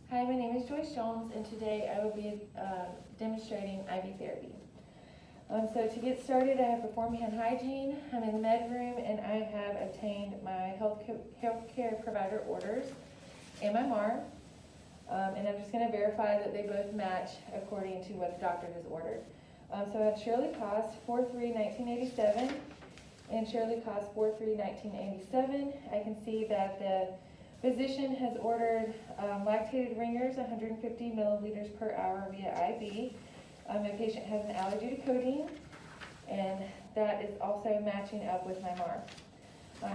Hi, my name is Joyce Jones, and today I will be demonstrating IV therapy. So to get started, I have performed hand hygiene. I'm in the med room, and I have obtained my healthcare provider orders and my MAR. And I'm just going to verify that they both match according to what the doctor has ordered. So I have Shirley Cost, 4/3/1987, and Shirley Cost, 4/3/1987. I can see that the physician has ordered lactated ringers, 150 milliliters per hour via IV. My patient has an allergy to codeine, and that is also matching up with my MAR.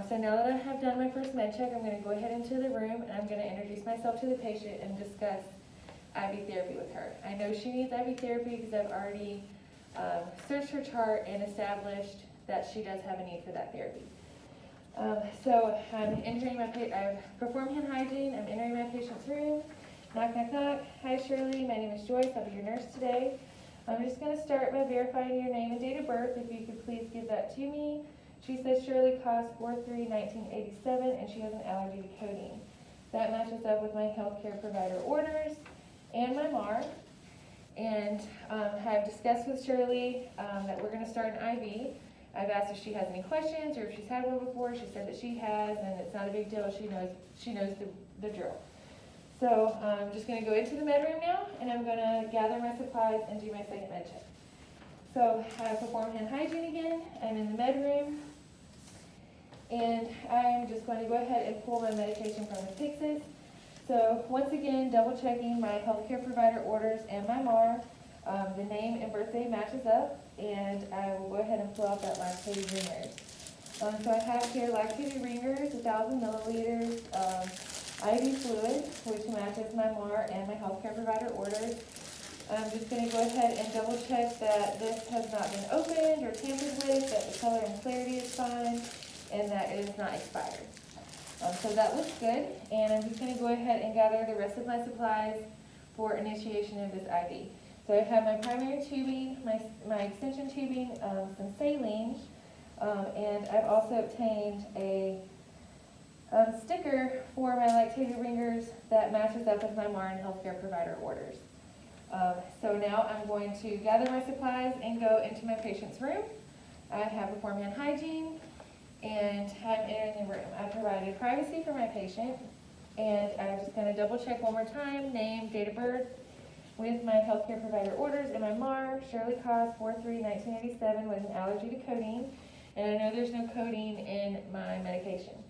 So now that I have done my first med check, I'm going to go ahead into the room and I'm going to introduce myself to the patient and discuss IV therapy with her. I know she needs IV therapy because I've already searched her chart and established that she does have a need for that therapy. So I'm entering I've performed hand hygiene. I'm entering my patient's room. Knock, knock, knock. Hi, Shirley. My name is Joyce. I'll be your nurse today. I'm just going to start by verifying your name and date of birth. If you could please give that to me. She says Shirley Cost, 4/3/1987, and she has an allergy to codeine. That matches up with my healthcare provider orders and my MAR. And have discussed with Shirley that we're going to start an IV. I've asked if she has any questions or if she's had one before. She said that she has, and it's not a big deal. She knows the drill. So I'm just going to go into the med room now, and I'm going to gather my supplies and do my second med check. So I perform hand hygiene again. I'm in the med room, and I'm just going to go ahead and pull my medication from the Pyxis. So once again, double checking my healthcare provider orders and my MAR. The name and birthday matches up, and I will go ahead and fill out that lactated ringers. So I have here lactated ringers, 1,000 milliliters, IV fluid, which matches my MAR and my healthcare provider orders. I'm just going to go ahead and double check that this has not been opened or tampered with, that the color and clarity is fine, and that it is not expired. So that looks good, and I'm just going to go ahead and gather the rest of my supplies for initiation of this IV. So I have my primary tubing, my extension tubing, some saline, and I've also obtained a sticker for my lactated ringers that matches up with my MAR and healthcare provider orders. So now I'm going to gather my supplies and go into my patient's room. I have performed hand hygiene, and I'm in the room. I provided privacy for my patient, and I'm just going to double check one more time, name, date of birth, with my healthcare provider orders and my MAR. Shirley Cost, 4/3/1987, with an allergy to codeine, and I know there's no codeine in my medication.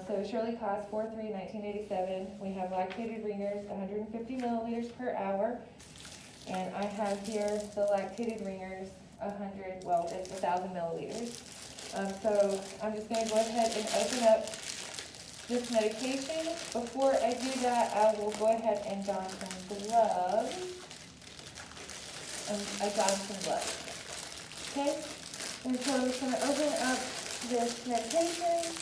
So Shirley Cost, 4/3/1987, we have lactated ringers, 150 milliliters per hour, and I have here the lactated ringers, it's 1,000 milliliters. So I'm just going to go ahead and open up this medication. Before I do that, I will go ahead and don some gloves. I don some gloves. Okay? And so I'm just going to open up this medication.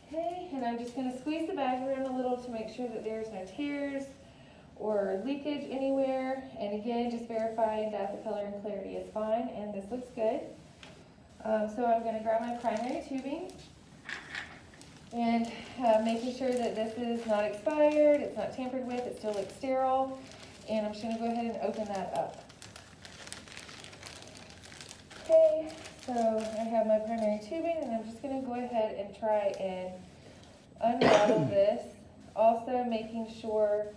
Okay, and I'm just going to squeeze the bag around a little to make sure that there's no tears or leakage anywhere. And again, just verifying that the color and clarity is fine, and this looks good. So I'm going to grab my primary tubing and making sure that this is not expired, it's not tampered with, it still looks sterile, and I'm just going to go ahead and open that up. Okay, so I have my primary tubing, and I'm just going to go ahead and try and unravel this, also making sure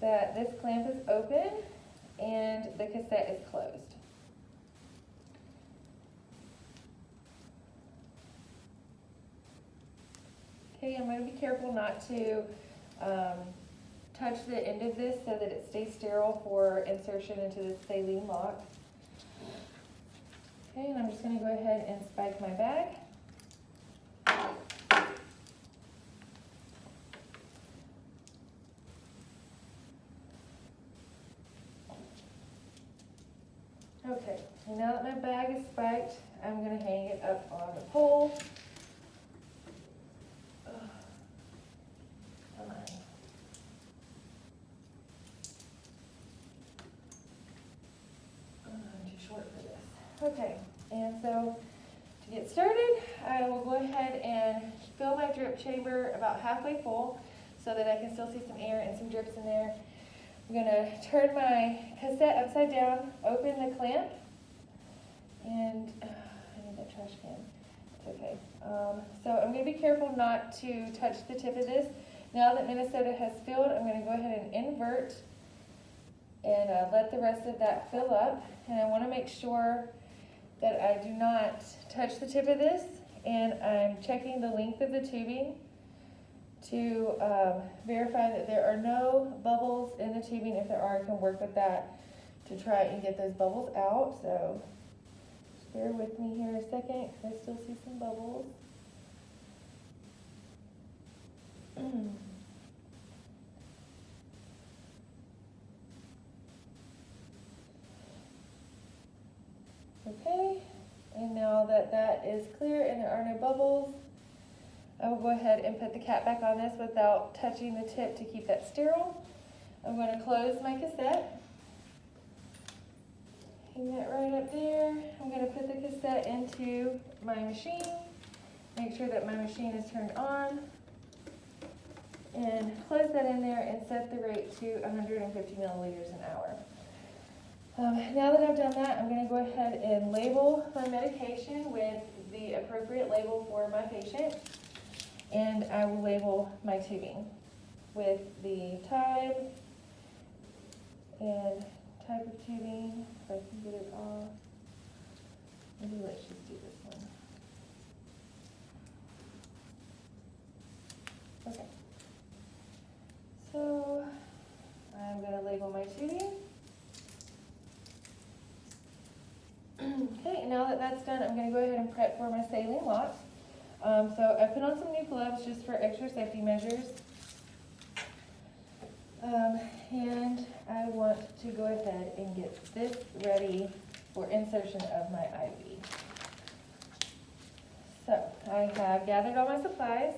that this clamp is open and the cassette is closed. Okay, I'm going to be careful not to touch the end of this so that it stays sterile for insertion into the saline lock. Okay, and I'm just going to go ahead and spike my bag. Okay, and now that my bag is spiked, I'm going to hang it up on the pole. Come on. I'm too short for this. Okay, and so to get started, I will go ahead and fill my drip chamber about halfway full so that I can still see some air and some drips in there. I'm gonna turn my cassette upside down, open the clamp, and I need that trash can. It's okay. So I'm gonna be careful not to touch the tip of this. Now that Minnesota has filled, I'm gonna go ahead and invert and let the rest of that fill up. And I wanna make sure that I do not touch the tip of this, and I'm checking the length of the tubing to verify that there are no bubbles in the tubing. If there are, I can work with that to try and get those bubbles out. So just bear with me here a second, because I still see some bubbles. Okay, and now that that is clear and there are no bubbles, I will go ahead and put the cap back on this without touching the tip to keep that sterile. I'm going to close my cassette. Hang that right up there. I'm going to put the cassette into my machine. Make sure that my machine is turned on. And close that in there and set the rate to 150 milliliters an hour. Now that I've done that, I'm going to go ahead and label my medication with the appropriate label for my patient. And I will label my tubing with the type and type of tubing, if I can get it off. Maybe let's just do this one. Okay. So I'm going to label my tubing. Okay, now that that's done, I'm going to go ahead and prep for my saline lock. So I put on some new gloves just for extra safety measures. And I want to go ahead and get this ready for insertion of my IV. So I have gathered all my supplies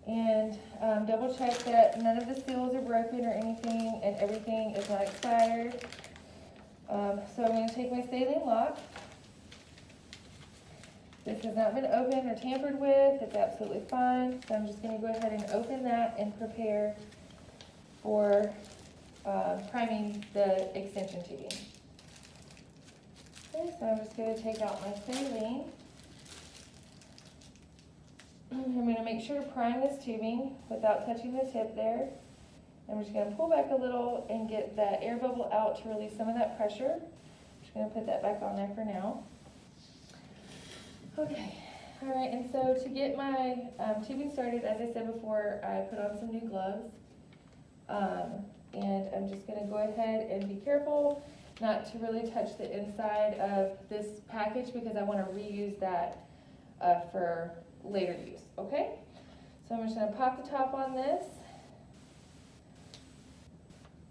and double checked that none of the seals are broken or anything, and everything is not expired. So I'm going to take my saline lock. This has not been opened or tampered with. It's absolutely fine. So I'm just going to go ahead and open that and prepare for priming the extension tubing. Okay, so I'm just going to take out my saline. I'm going to make sure to prime this tubing without touching the tip there. I'm just going to pull back a little and get that air bubble out to release some of that pressure. I'm just going to put that back on there for now. Okay, all right, and so to get my tubing started, as I said before, I put on some new gloves. And I'm just going to go ahead and be careful not to really touch the inside of this package, because I want to reuse that for later use, okay? So I'm just going to pop the top on this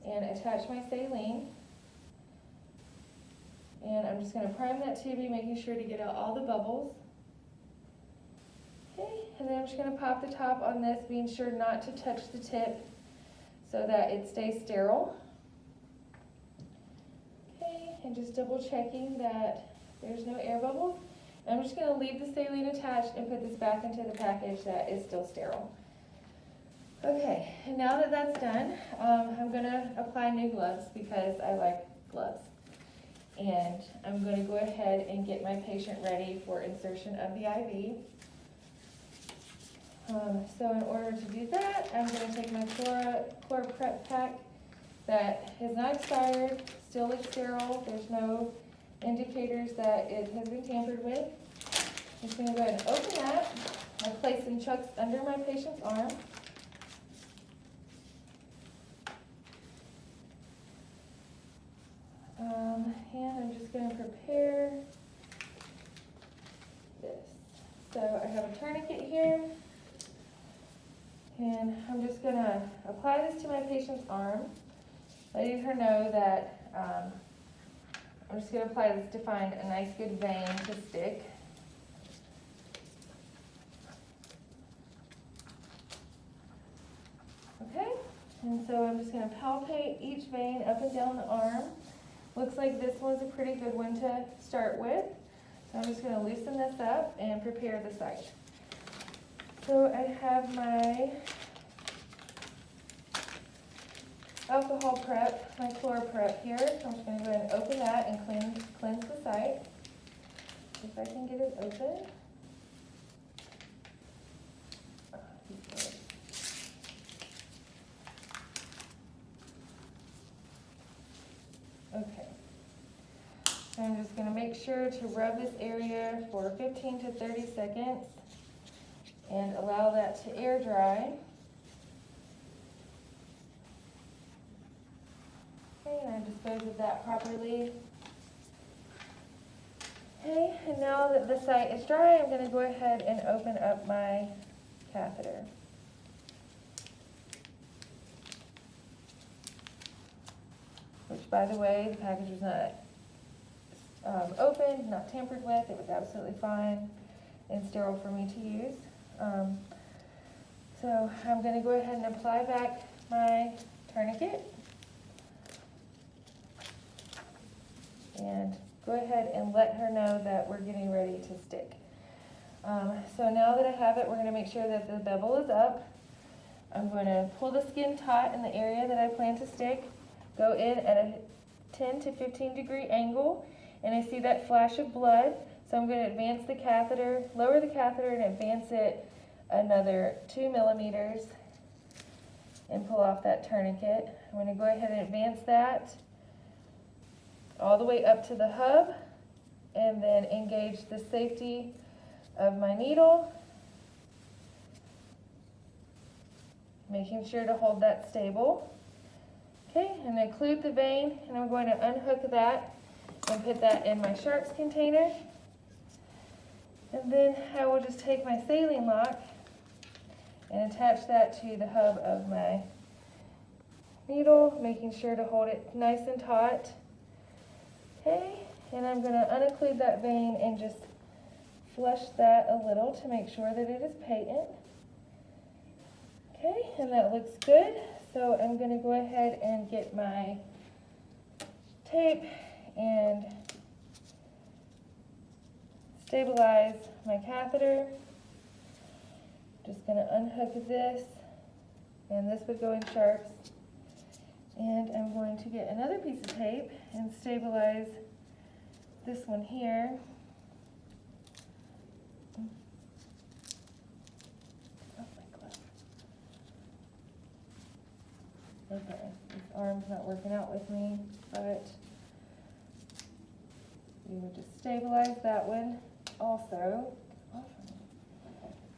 and attach my saline. And I'm just going to prime that tubing, making sure to get out all the bubbles. Okay, and then I'm just going to pop the top on this, being sure not to touch the tip so that it stays sterile. Okay, and just double checking that there's no air bubbles. And I'm just going to leave the saline attached and put this back into the package that is still sterile. Okay, and now that that's done, I'm going to apply new gloves because I like gloves. And I'm going to go ahead and get my patient ready for insertion of the IV. So in order to do that, I'm going to take my ChloraPrep pack that has not expired, still looks sterile. There's no indicators that it has been tampered with. I'm just going to go ahead and open that. I place some chucks under my patient's arm. And I'm just going to prepare this. So I have a tourniquet here, and I'm just going to apply this to my patient's arm, letting her know that I'm just going to apply this to find a nice good vein to stick. Okay, and so I'm just going to palpate each vein up and down the arm. Looks like this one's a pretty good one to start with. So I'm just gonna loosen this up and prepare the site. So I have my alcohol prep, my chlor prep here. So I'm just gonna go ahead and open that and cleanse the site. If I can get it open. Okay. So I'm just gonna make sure to rub this area for 15 to 30 seconds and allow that to air dry. Okay, and I dispose of that properly. Okay, and now that the site is dry, I'm gonna go ahead and open up my catheter. Which, by the way, the package was not opened, not tampered with. It was absolutely fine and sterile for me to use. So I'm going to go ahead and apply back my tourniquet. And go ahead and let her know that we're getting ready to stick. So now that I have it, we're going to make sure that the bevel is up. I'm going to pull the skin taut in the area that I plan to stick. Go in at a 10 to 15 degree angle, and I see that flash of blood, so I'm going to advance the catheter, lower the catheter and advance it another 2 millimeters and pull off that tourniquet. I'm going to go ahead and advance that all the way up to the hub and then engage the safety of my needle, making sure to hold that stable. Okay, and occlude the vein, and I'm going to unhook that and put that in my sharps container. And then I will just take my saline lock and attach that to the hub of my needle, making sure to hold it nice and taut. Okay, and I'm going to unocclude that vein and just flush that a little to make sure that it is patent. Okay, and that looks good. So I'm going to go ahead and get my tape and stabilize my catheter. Just going to unhook this, and this would go in sharps. And I'm going to get another piece of tape and stabilize this one here. Okay, this arm's not working out with me, but we would just stabilize that one also.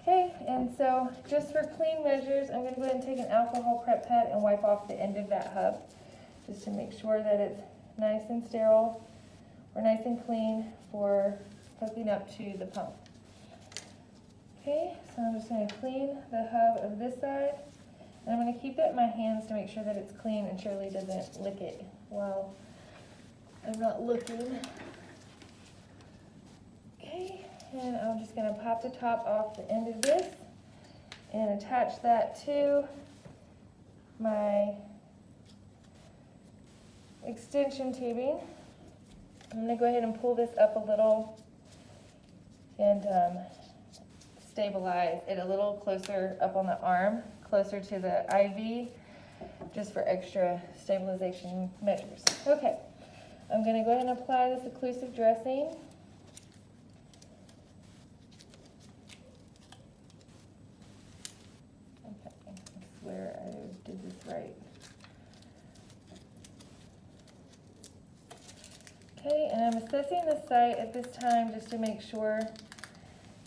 Okay, and so just for clean measures, I'm going to go ahead and take an alcohol prep pad and wipe off the end of that hub, just to make sure that it's nice and sterile or nice and clean for hooking up to the pump. Okay, so I'm just going to clean the hub of this side. And I'm going to keep it in my hands to make sure that it's clean and Shirley doesn't lick it while I'm not looking. Okay, and I'm just going to pop the top off the end of this and attach that to my extension tubing. I'm going to go ahead and pull this up a little and stabilize it a little closer up on the arm, closer to the IV, just for extra stabilization measures. Okay, I'm going to go ahead and apply this occlusive dressing. Okay, I swear I did this right. Okay, and I'm assessing the site at this time just to make sure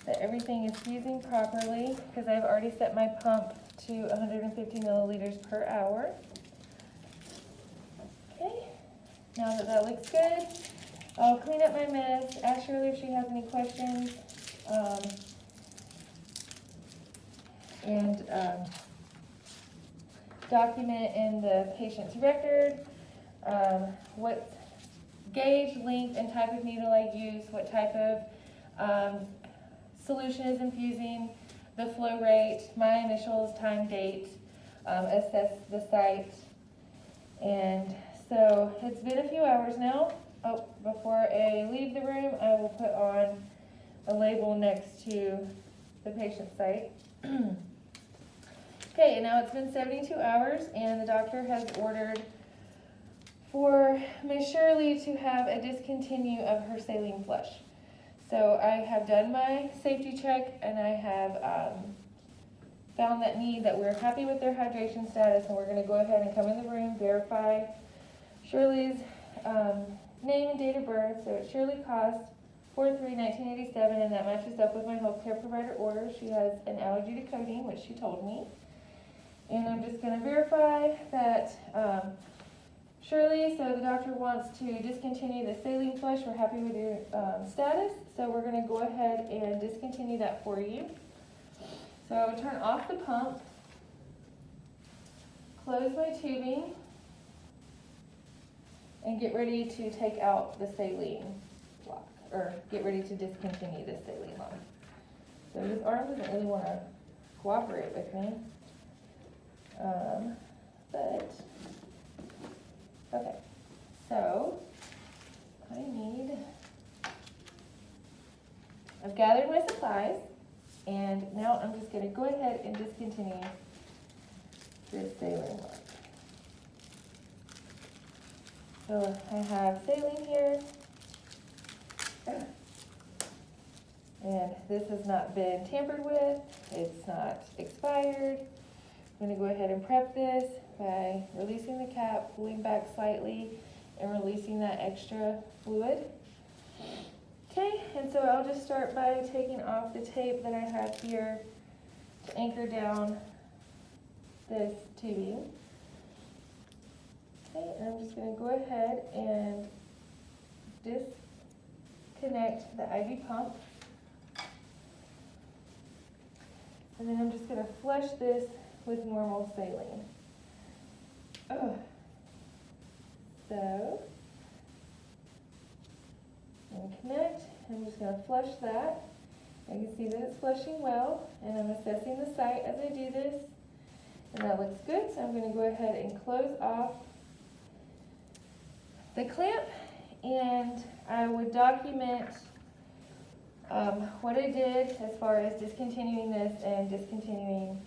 that everything is fusing properly, because I've already set my pump to 150 milliliters per hour. Okay, now that that looks good, I'll clean up my mess, ask Shirley if she has any questions, and document in the patient's record what gauge, length, and type of needle I use, what type of solution is infusing, the flow rate, my initials, time, date, assess the site. And so it's been a few hours now, Oh, before I leave the room, I will put on a label next to the patient site. Okay, and now it's been 72 hours, and the doctor has ordered for Miss Shirley to have a discontinue of her saline flush. So I have done my safety check, and I have found that we're happy with their hydration status, and we're going to go ahead and come in the room, verify Shirley's name and date of birth. So it's Shirley Cost, 4/3/1987, and that matches up with my healthcare provider order. She has an allergy to codeine, which she told me. And I'm just going to verify that Shirley, so the doctor wants to discontinue the saline flush. We're happy with your status, so we're going to go ahead and discontinue that for you. So I will turn off the pump, close my tubing, and get ready to take out the saline lock, or get ready to discontinue the saline lock. So this arm doesn't really want to cooperate with me. But, okay, so I've gathered my supplies, and now I'm just going to go ahead and discontinue this saline lock. So I have saline here, and this has not been tampered with, it's not expired. I'm going to go ahead and prep this by releasing the cap, pulling back slightly, and releasing that extra fluid. Okay, and so I'll just start by taking off the tape that I have here to anchor down this tubing. Okay, and I'm just going to go ahead and disconnect the IV pump. And then I'm just going to flush this with normal saline. So, and connect. I'm just going to flush that. I can see that it's flushing well, and I'm assessing the site as I do this, and that looks good. So I'm going to go ahead and close off the clamp, and I would document what I did as far as discontinuing this and discontinuing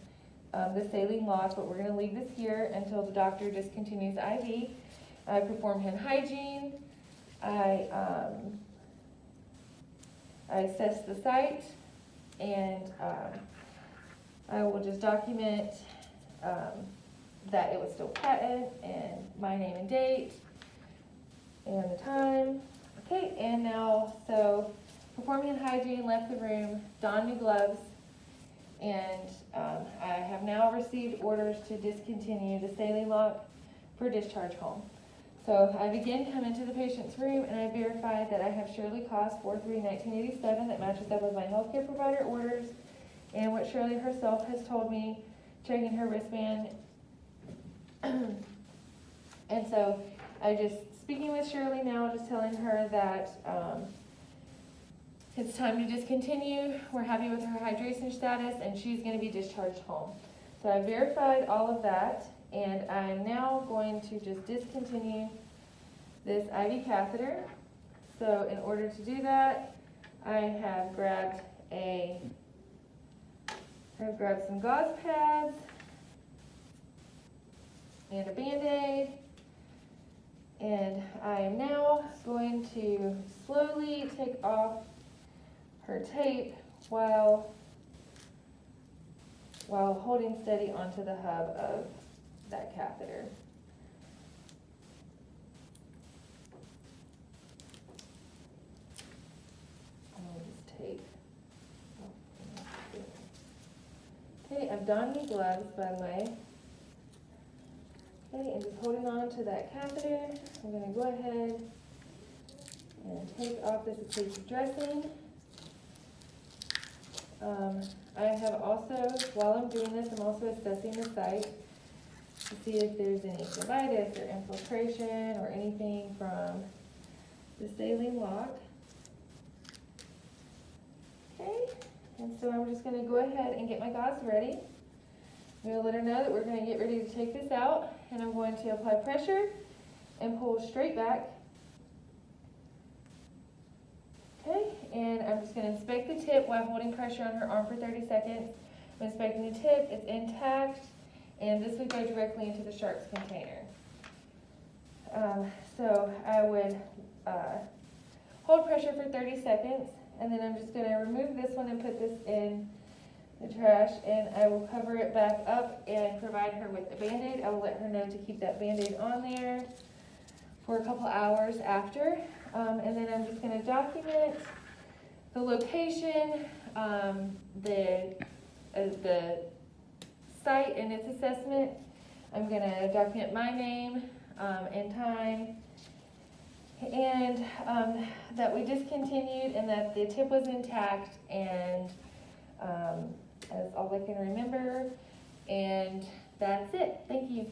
the saline lock, but we're going to leave this here until the doctor discontinues IV. I perform hand hygiene. I assess the site, and I will just document that it was still patent, and my name and date, and the time. Okay, and now, so performing hand hygiene, left the room, donned new gloves, and I have now received orders to discontinue the saline lock for discharge home. So I've again come into the patient's room, and I verified that I have Shirley Cost, 4/3/1987, that matches up with my healthcare provider orders and what Shirley herself has told me, checking her wristband. And so I just speaking with Shirley now, just telling her that it's time to discontinue. We're happy with her hydration status, and she's going to be discharged home. So I verified all of that, and I'm now going to just discontinue this IV catheter. So in order to do that, I have grabbed some gauze pads and a Band-Aid, and I am now going to slowly take off her tape while holding steady onto the hub of that catheter. I'll just tape. Okay, I've donned new gloves, by the way. Okay, and just holding on to that catheter, I'm going to go ahead and take off this adhesive dressing. I have also, while I'm doing this, I'm also assessing the site to see if there's any uveitis or infiltration or anything from the saline lock. Okay, and so I'm just going to go ahead and get my gauze ready. I'm going to let her know that we're going to get ready to take this out, and I'm going to apply pressure and pull straight back and I'm just gonna inspect the tip while holding pressure on her arm for 30 seconds. I'm inspecting the tip, it's intact, and this would go directly into the sharps container. So I would hold pressure for 30 seconds, and then I'm just gonna remove this one and put this in the trash, and I will cover it back up and provide her with a Band-Aid. I will let her know to keep that Band-Aid on there for a couple hours after. And then I'm just gonna document the location, the site and its assessment. I'm gonna document my name and time, and that we discontinued and that the tip was intact, and that's all I can remember, and that's it. Thank you.